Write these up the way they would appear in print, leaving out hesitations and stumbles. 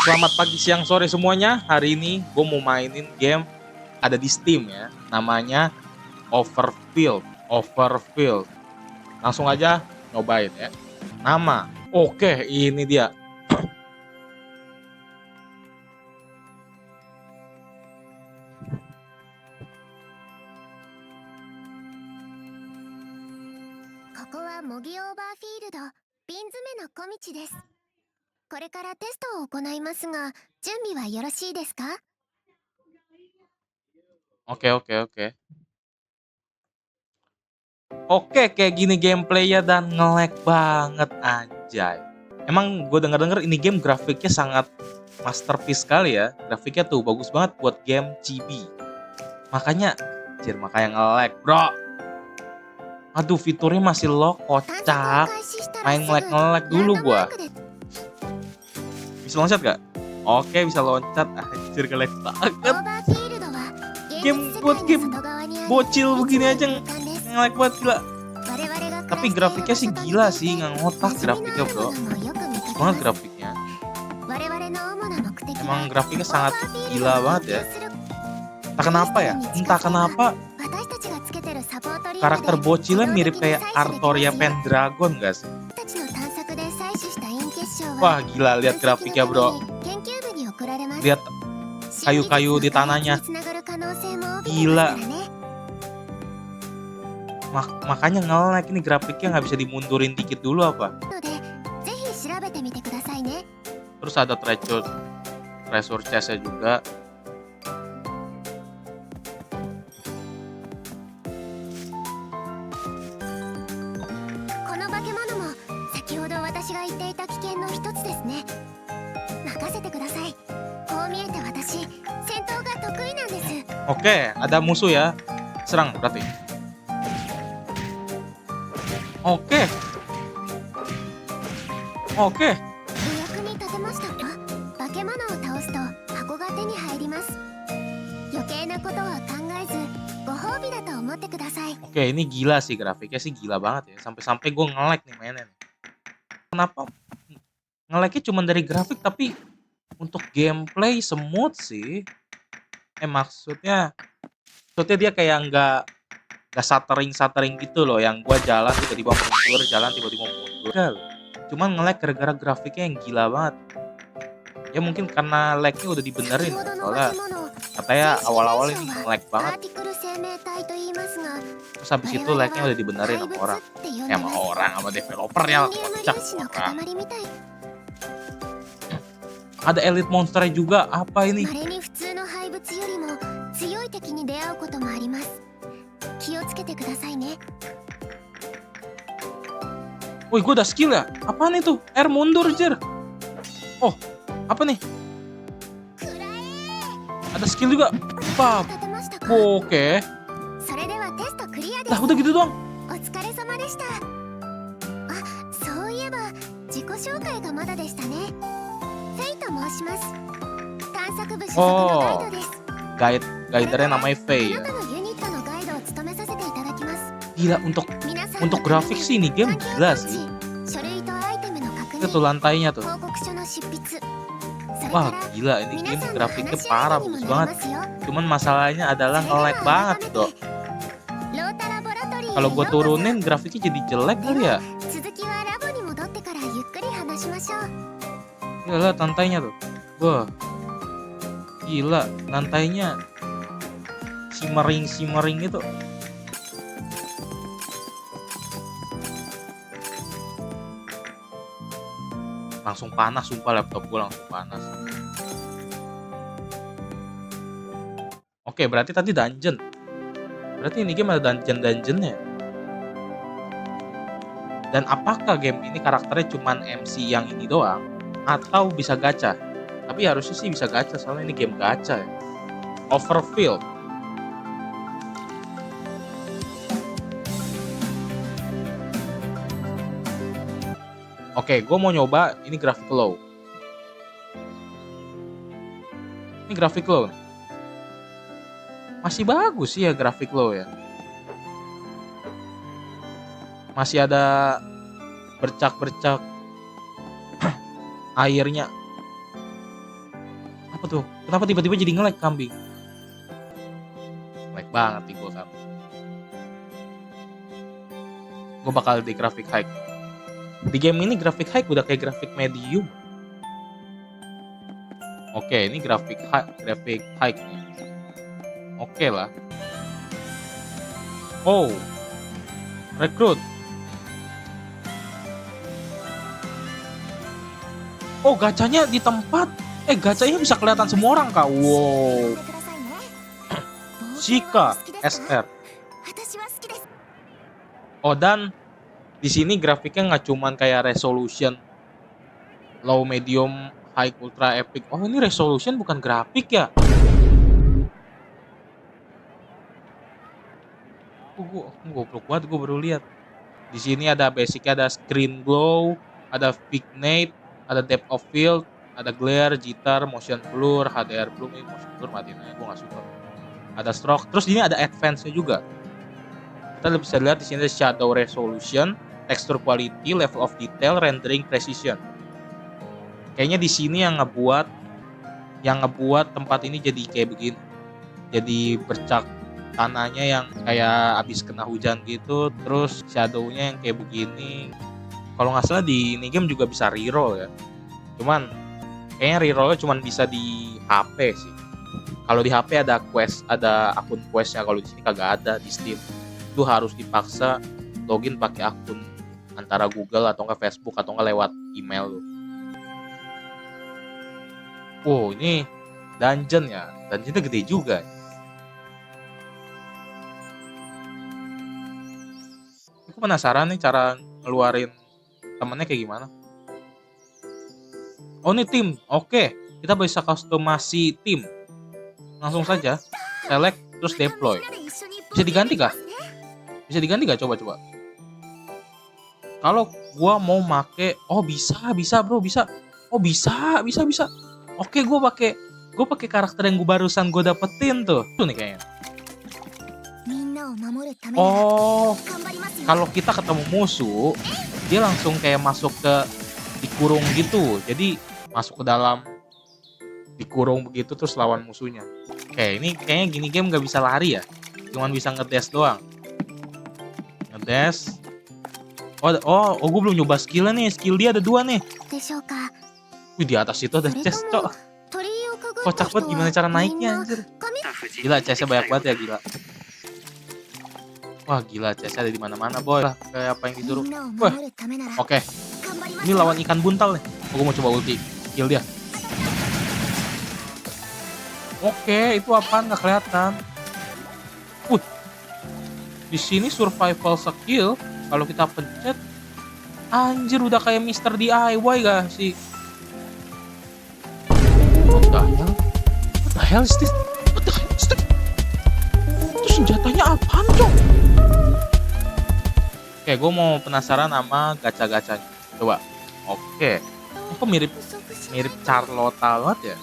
Selamat pagi, siang, sore semuanya. Hari ini gue mau mainin game ada di Steam ya. Namanya Overfield. Overfield. Langsung aja nyobain ya. Nama. Oke, ini dia. Oke, oke, oke. Oke, kayak gini gameplaynya dan nge-lag banget anjay. Emang gue denger-denger ini game grafiknya sangat masterpiece sekali ya. Grafiknya tuh bagus banget buat game chibi. Makanya nge-lag, bro. Aduh, fiturnya masih low, kocak. Main nge-lag dulu gua. Bisa loncat gak? Oke, bisa loncat. Anjir, nge-lag banget. Buat game bocil begini aja nge-lag banget, gila. Tapi grafiknya sih gila sih, nggak ngotak grafiknya, bro. Bagus banget grafiknya. Emang grafiknya sangat gila banget ya. Entah kenapa karakter bocilnya mirip kayak Artoria Pendragon gak sih? Wah, gila, lihat grafiknya, bro. Lihat kayu-kayu di tanahnya. Gila. Makanya nge-lag ini, grafiknya nggak bisa dimundurin dikit dulu apa? Terus ada treasure chest-nya juga. Oke, ada musuh ya. Serang berarti. Oke. Oke, ini gila sih grafiknya sih, gila banget ya. Sampai-sampai gue nge-lag nih mainnya. Kenapa nge-lagnya cuma dari grafik, tapi untuk gameplay smooth sih. Maksudnya dia kayak nggak stuttering gitu loh, yang gua jalan tiba-tiba mundur. Cuman nge-lag gara-gara grafiknya yang gila banget. Ya mungkin karena lagnya udah dibenerin, soalnya katanya awal-awal ini nge-lag banget. Terus habis itu lagnya udah dibenerin sama developernya, kocak orang. Ada elite monsternya juga, apa ini? Wih, gue udah skill ya? Apaan itu? R mundur, jer. Oh, apa nih? Ada skill juga. Bab. Oke. Lah, udah gitu doang. Oh, guidernya namanya Faye ya. Gila, untuk grafik sih ini game gila sih. Itu tuh lantainya tuh. Wah, gila, ini game grafiknya parah, bagus banget. Cuman masalahnya adalah nge-lag banget, bro. Kalau gue turunin grafiknya jadi jelek kali ya. Gila, lantainya tuh. Wah. Gila, lantainya shimmering itu. Langsung panas, sumpah laptop gue langsung panas. Oke, berarti tadi dungeon. Berarti ini game ada dungeonnya. Dan apakah game ini karakternya cuman MC yang ini doang, atau bisa gacha? Tapi harusnya sih bisa gacha, soalnya ini game gacha ya. Overfield. Oke, gue mau nyoba ini grafik low. Ini grafik low. Masih bagus sih ya grafik low ya. Masih ada bercak-bercak airnya. Apa tuh? Kenapa tiba-tiba jadi nge-lag kambing? Lag banget nih gue kan. Gue bakal di grafik high. Di game ini grafik high udah kayak grafik medium. Oke, ini grafik high. Oke lah. Oh, rekrut. Oh, gacanya di tempat. Gacanya bisa kelihatan semua orang, Kak. Wow. Shika SR. Oh, dan di sini grafiknya nggak cuman kayak resolution low, medium, high, ultra, epic. Oh, ini resolution bukan grafik ya? Gue goblok banget, gue baru lihat. Di sini ada basicnya, ada screen glow, ada vignette, ada depth of field, ada glare, jitter, motion blur, HDR blur. Ini motion blur matiin aja, gue nggak suka. Ada stroke, terus ini ada advance-nya juga. Kita bisa lihat di sini ada shadow resolution, texture quality, level of detail, rendering precision. Kayaknya di sini yang ngebuat tempat ini jadi kayak begini. Jadi bercak tanahnya yang kayak abis kena hujan gitu, terus shadownya yang kayak begini. Kalau nggak salah di ini game juga bisa reroll ya. Cuman kayaknya rerollnya cuman bisa di HP sih. Kalau di HP ada quest, ada akun questnya. Kalau di sini kagak ada di Steam. Itu harus dipaksa login pakai akun antara Google atau nggak Facebook atau nggak lewat email lo. Wow, ini dungeon ya. Dungeonnya gede juga. Aku penasaran nih cara ngeluarin temennya kayak gimana. Oh, ini tim. Oke, kita bisa customasi tim. Langsung saja select terus deploy. Bisa diganti kah? Bisa diganti gak? Coba. Kalau gua mau make, oh bisa bro, bisa. Oh bisa. Oke, gua pakai karakter yang barusan gue dapetin tuh. Tuh nih kayaknya. Oh, kalau kita ketemu musuh, dia langsung kayak masuk ke dikurung gitu. Jadi masuk ke dalam dikurung begitu terus lawan musuhnya. Oke, ini kayaknya gini game nggak bisa lari ya, cuman bisa ngedash doang. Ngedash. Oh, gue belum nyoba skillnya nih. Skill dia ada 2 nih. Wih, di atas itu ada chest, cok. Kocak banget gimana cara naiknya, anjir. Gila, chestnya banyak banget ya, gila. Wah, gila, chestnya ada di mana-mana, boy. Kayak apa yang disuruh. Wah, oke. Ini lawan ikan buntal nih. Gue mau coba ulti. Kill dia. Oke, itu apaan? Nggak kelihatan. Di sini survival skill. Kalau kita pencet, anjir udah kayak Mr. DIY gak sih? What the hell? What the hell is this? Itu senjatanya apaan, cok? Oke, gue mau penasaran sama gacha-gachanya. Coba. Oke. Kok mirip Charlotte banget ya?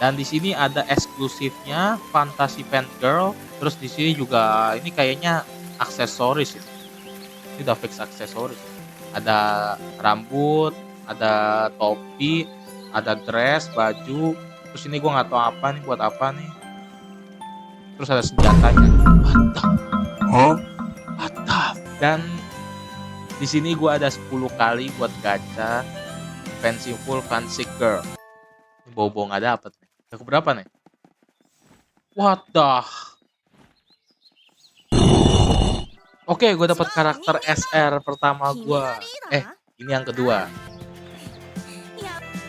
Dan di sini ada eksklusifnya Fantasy Fan Girl. Terus di sini juga ini kayaknya aksesoris ya. Ini udah fix aksesoris. Ada rambut, ada topi, ada dress, baju. Terus ini gue nggak tahu apa nih, buat apa nih. Terus ada senjatanya. What the? Dan di sini gue ada 10 kali buat gacha Fanciful Fancy Girl. Ini bobo nggak dapet nih. Yang berapa nih? What the? Oke, gue dapat karakter SR pertama gue. Ini yang kedua.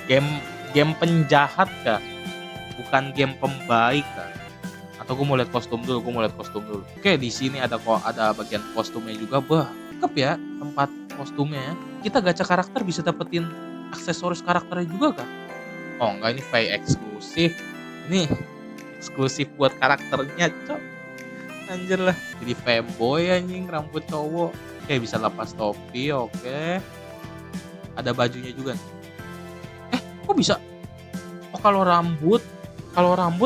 Game penjahat kah? Bukan game pembaik kah? Atau gue mau lihat kostum dulu? Oke, di sini ada bagian kostumnya juga. Cakep ya tempat kostumnya. Kita gacha karakter bisa dapetin aksesoris karakternya juga kah? Oh enggak, ini Fey eksklusif. Ini eksklusif buat karakternya, cok. Anjir lah, jadi fanboy anjing, rambut cowok. Oke, bisa lepas topi, oke. Ada bajunya juga nih. Kok bisa? Oh, kalau rambut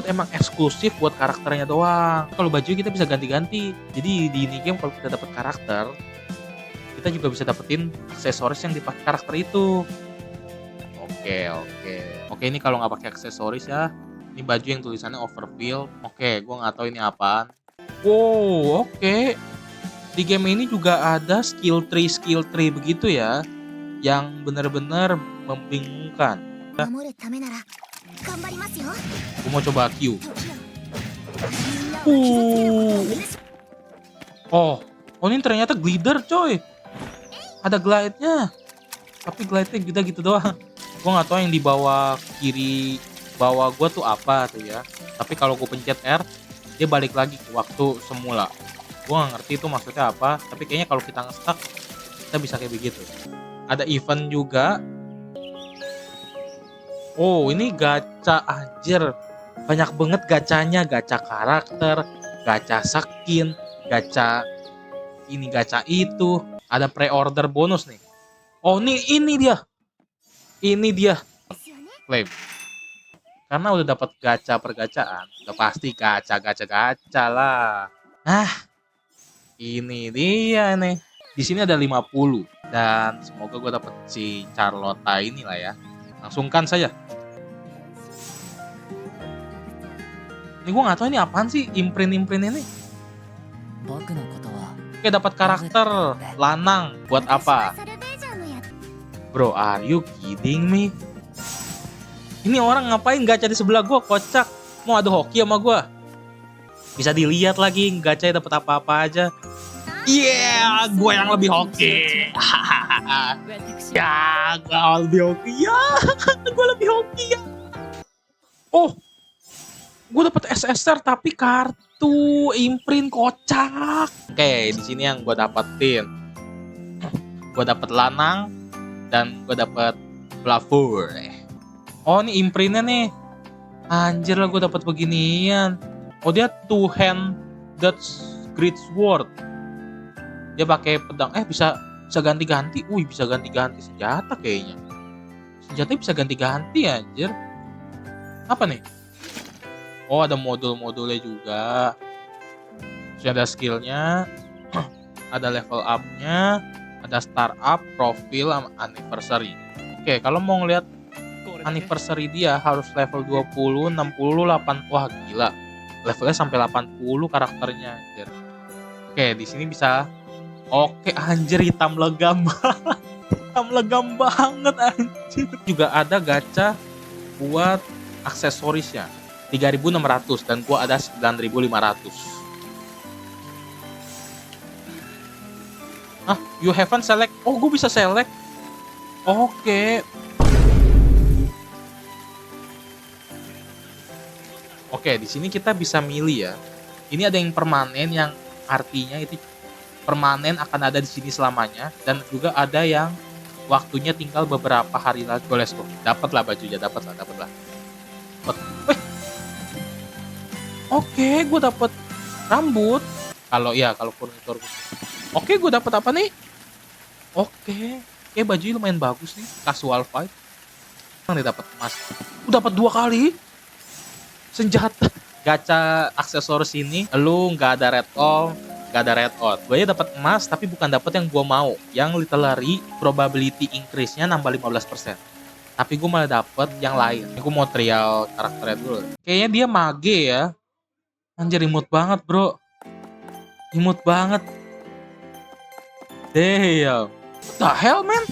emang eksklusif buat karakternya doang. Kalau baju kita bisa ganti-ganti. Jadi di ini game kalau kita dapat karakter, kita juga bisa dapetin aksesoris yang dipakai karakter itu. Oke. Oke, ini kalau nggak pakai aksesoris ya. Ini baju yang tulisannya overfill. Oke, gue nggak tahu ini apaan. Wow, oke. Di game ini juga ada skill tree begitu ya, yang benar-benar membingungkan. Gue mau coba Q. Oh, ini ternyata glider coy. Ada glide-nya. Tapi glide-nya gitu doang. Gue nggak tahu yang di bawah kiri bawah gue tuh apa tuh ya. Tapi kalau gue pencet R, dia balik lagi ke waktu semula. Gue nggak ngerti itu maksudnya apa. Tapi kayaknya kalau kita nge-stuck, kita bisa kayak begitu. Ada event juga. Oh, ini gacha anjir. Banyak banget gacanya, gacha karakter, gacha skin, gacha ini, gacha itu. Ada pre-order bonus nih. Oh, ini dia. Ini dia. Claim. Karena udah dapat gacha pergacaan, udah pasti gacha lah. Nah, ini dia nih. Di sini ada 50 dan semoga gue dapet si Charlotta ini lah ya. Langsungkan saja. Ini gue nggak tahu ini apaan sih imprint ini. Oke, dapat karakter lanang buat apa? Bro, are you kidding me? Ini orang ngapain gacha di sebelah gue, kocak. Mau adu hoki sama gue. Bisa dilihat lagi gacha dapat apa-apa aja. Yeah, gue yang lebih hoki. Ya, gue lebih hoki ya. Gue lebih hoki ya. Oh, gue dapat SSR tapi kartu imprint kocak. Oke, di sini yang gue dapetin. Gue dapet lanang dan gue dapet Blavur. Oh, ini imprintnya nih. Anjir lah, gue dapet beginian. Oh, dia two hand that's great sword. Dia pakai pedang. Bisa ganti-ganti. Bisa ganti-ganti senjata kayaknya. Senjatanya bisa ganti-ganti anjir. Apa nih? Oh, ada modul-modulnya juga. Terus ada skillnya. Ada level up-nya. Ada startup, profil, sama anniversary. Oke, kalau mau ngeliat anniversary dia harus level 20, 60, 8. Wah, gila. Levelnya sampai 80 karakternya anjir. Oke, di sini bisa. Oke, anjir, hitam legam. Hitam legam banget anjir. Juga ada gacha buat aksesorisnya. 3.600 dan gua ada 9.500. You haven't select. Oh, gua bisa select. Oke. Oke, di sini kita bisa milih ya. Ini ada yang permanen yang artinya itu permanen akan ada di sini selamanya, dan juga ada yang waktunya tinggal beberapa hari lagi. Let's go. Dapatlah bajunya, dapatlah. Wih. Oke, gue dapet rambut. Kalau furnitur. Oke, gue dapet apa nih? Oke, bajunya lumayan bagus nih. Casual fight. Nih dapat emas. Dapat 2 kali. Senjata gacha aksesoris ini lu nggak ada red on, nggak ada red out. Gue ya dapat emas tapi bukan dapat yang gue mau, yang literally probability increase-nya nambah 15%. Tapi gue malah dapet yang lain. Gue mau trial karakternya dulu. Kayaknya dia mage ya. Anjir, imut banget bro. Imut banget. Damn. What the hell man?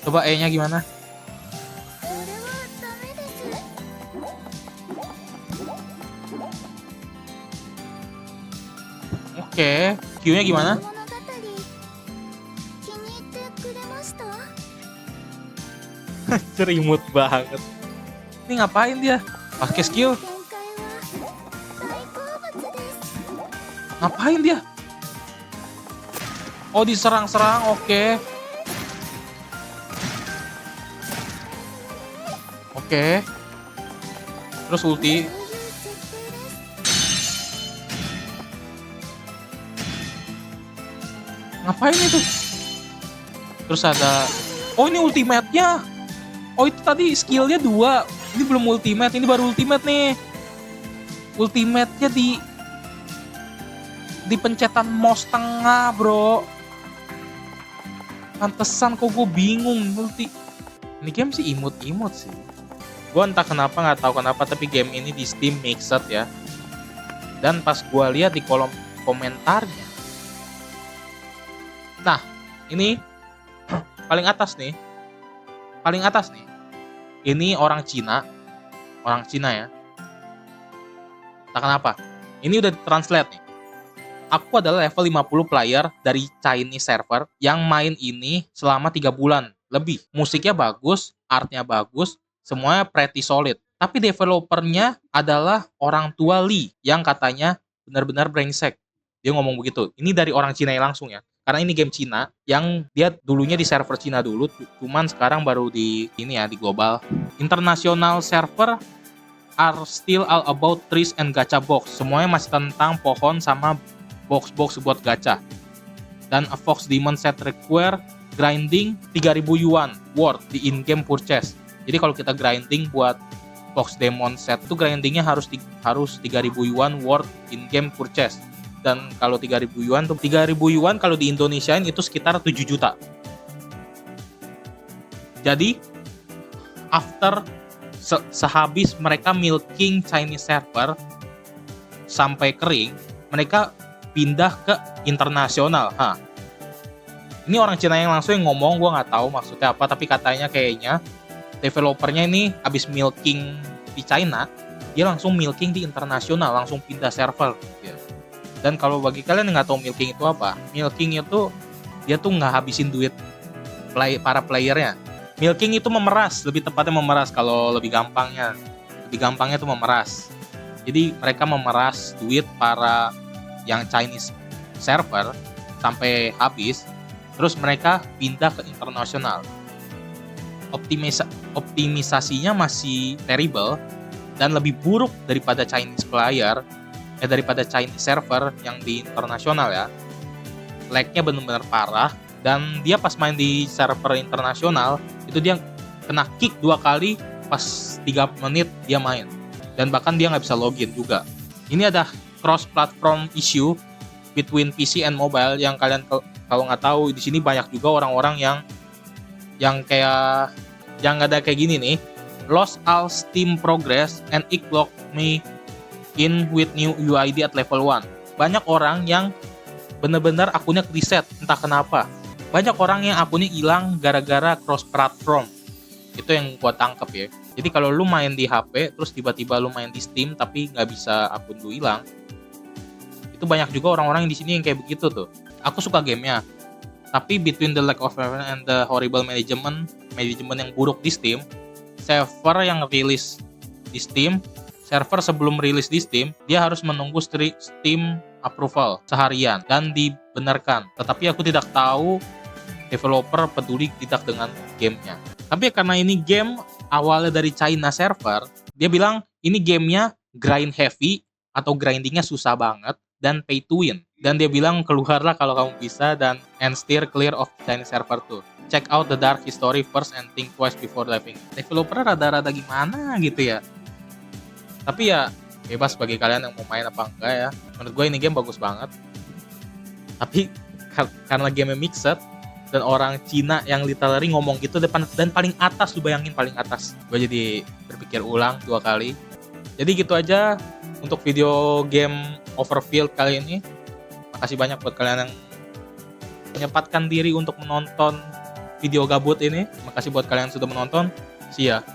Coba E-nya gimana? Oke, Q-nya gimana? Cerimut banget. Ini ngapain dia? Pakai skill? Ngapain dia? Oh, diserang-serang, oke. Oke. Terus ulti. Ngapain itu? Terus ada. Oh, ini ultimate-nya. Oh, itu tadi skillnya 2. Ini belum ultimate, ini baru ultimate nih. Ultimate-nya di pencetan mouse tengah, bro. Pantesan kok gue bingung multi. Ini game sih imut-imut sih. Gue entah kenapa, nggak tahu kenapa, tapi game ini di Steam Mixed ya. Dan pas gue lihat di kolom komentarnya, nah ini paling atas nih, ini orang Cina ya. Tak kenapa, ini udah translate nih. Aku adalah level 50 player dari Chinese server yang main ini selama 3 bulan lebih. Musiknya bagus, artnya bagus, semuanya pretty solid. Tapi developernya adalah orang tua Lee yang katanya benar-benar brengsek. Dia ngomong begitu. Ini dari orang Cina langsung ya. Karena ini game Cina yang dia dulunya di server Cina dulu, cuman sekarang baru di ini ya, di global. International server are still all about trees and gacha box. Semuanya masih tentang pohon sama box-box buat gacha. Dan a Fox Demon set require grinding 3000 yuan worth di in-game purchase. Jadi kalau kita grinding buat Fox Demon set itu grindingnya harus 3000 yuan worth in-game purchase. Dan kalau 3000 yuan tuh 3000 yuan kalau di Indonesiain itu sekitar 7 juta. Jadi after sehabis mereka milking Chinese server sampai kering, mereka pindah ke internasional. Ini orang Cina yang langsung yang ngomong, gue nggak tahu maksudnya apa, tapi katanya kayaknya developernya ini habis milking di China, dia langsung milking di internasional, langsung pindah server. Dan kalau bagi kalian yang nggak tahu milking itu apa, milking itu dia tuh nggak habisin duit para playernya. Milking itu memeras, lebih tepatnya memeras kalau lebih gampangnya tuh memeras. Jadi mereka memeras duit para yang Chinese server sampai habis, terus mereka pindah ke internasional. Optimisasinya masih terrible dan lebih buruk daripada Chinese player, daripada Chinese server yang di internasional ya. Lag-nya benar-benar parah, dan dia pas main di server internasional itu dia kena kick 2 kali pas 3 menit dia main, dan bahkan dia nggak bisa login juga. Ini ada cross-platform issue between PC and mobile yang kalian kalau nggak tahu, di sini banyak juga orang-orang yang kayak yang ada kayak gini nih, lost all Steam progress and it locked me in with new UID at level 1. Banyak orang yang bener-bener akunnya reset, entah kenapa. Banyak orang yang akunnya hilang gara-gara cross-platform. Itu yang gua tangkep ya. Jadi kalau lu main di HP, terus tiba-tiba lu main di Steam tapi nggak bisa akun lu hilang, itu banyak juga orang-orang yang di sini yang kayak begitu tuh. Aku suka gamenya, tapi between the lack of awareness and the horrible management yang buruk di Steam, server yang rilis di Steam, server sebelum rilis di Steam, dia harus menunggu Steam approval seharian dan dibenarkan. Tetapi aku tidak tahu developer peduli tidak dengan gamenya. Tapi karena ini game awalnya dari China server, dia bilang ini gamenya grind heavy atau grindingnya susah banget dan pay to win. Dan dia bilang keluarlah kalau kamu bisa dan steer clear of Chinese server tuh. Check out the dark history first and think twice before diving. Developer rada-rada gimana gitu ya. Tapi ya bebas bagi kalian yang mau main apa enggak ya. Menurut gue ini game bagus banget. Tapi karena game mixed dan orang Cina yang literally ngomong gitu depan dan paling atas, lu bayangin paling atas. Gue jadi berpikir ulang 2 kali. Jadi gitu aja untuk video game Overfield kali ini. Makasih banyak buat kalian yang menyempatkan diri untuk menonton video gabut ini. Makasih buat kalian yang sudah menonton. See ya.